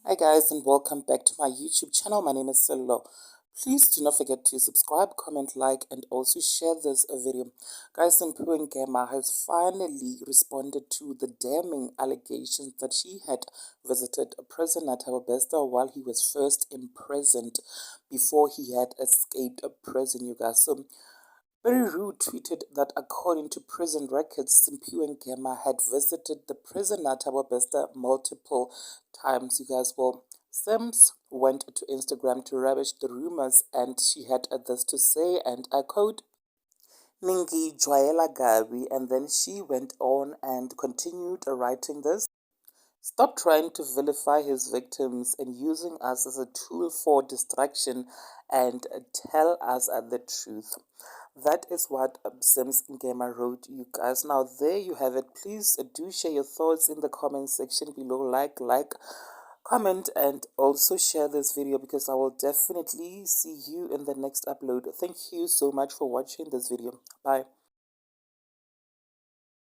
Hi guys and welcome back to my YouTube channel. My name is Sello. Please do not forget to subscribe, comment, like and also share this video. Guys, Simz Ngema has finally responded to the damning allegations that she had visited Prisoner Thabo Bester while he was first imprisoned before he had escaped prison, you guys. So Very Rude tweeted that according to prison records, Simz Ngema had visited the prisoner Thabo Bester multiple times. You guys, well, Sims went to Instagram to rubbish the rumors and she had this to say, and I quote, Ningi Joela Gabi, and then she went on and continued writing this. Stop trying to vilify his victims and using us as a tool for distraction and tell us the truth. That is what Simz Ngema wrote, you guys. Now, there you have it. Please do share your thoughts in the comment section below. Like, comment, and also share this video because I will definitely see you in the next upload. Thank you so much for watching this video. Bye.